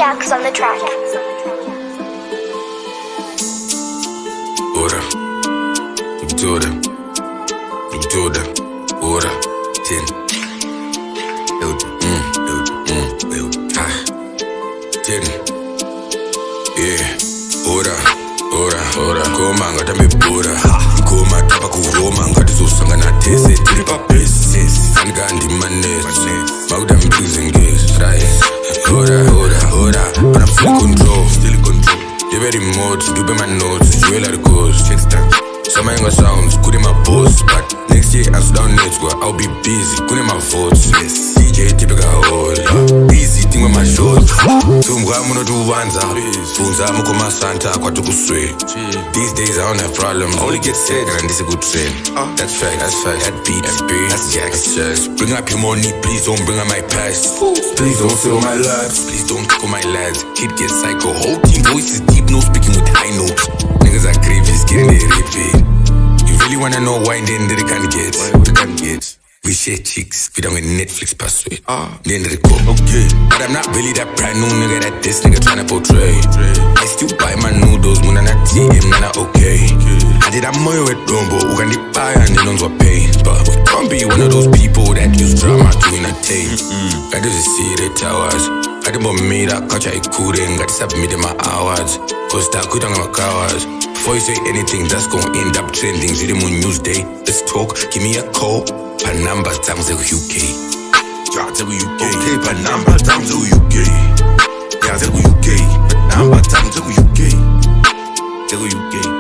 Jax on the track. Ora, Victoria, Ora, 10, 10, yeah, ora, koma ngata mibura, koma tapa kuroma ngati zosangana tese, tiri pa base, sangandi manese, makuda mbizengezi, right, ora, but I'm still in control, they very remote, do be my notes, jewel at the ghost, check time. Some ain't sounds, good in my boss, but next year I'm down next where I'll be busy, good in my votes, yes. DJ typical hold, easy thing with my shows. Tumga muno do wanza, funza muko masanta kwa tukuswe. These days I don't have problems, only get sick and this is a good trend. That's fact, that beat, that's Jax. Just bring up your money, please don't bring up my past. Please don't fill my lives, please don't tickle my lads. Kid get psycho, whole team voices deep, no speaking with high notes. Niggas are grievous, getting their repeat. You really wanna know why then they can't get? We share chicks, we don't get Netflix password. Then they go, okay. But I'm not really that brand new nigga that this nigga tryna portray. I still buy my noodles when I'm not TM, nana okay. I did a moyo with Dombo, who can buy and they don't pay. But we can't be one of those people that use drama to entertain. I do see the towers. I do me that catch I couldn't, got to submit my hours. Cause that could my cowards. Before you say anything, that's gonna end up trending. See them on Newsday. Let's talk, give me a call. Per number times the UK. Yeah, the UK. Okay, per number times the UK. Yeah, the UK. Per number times the UK. The UK.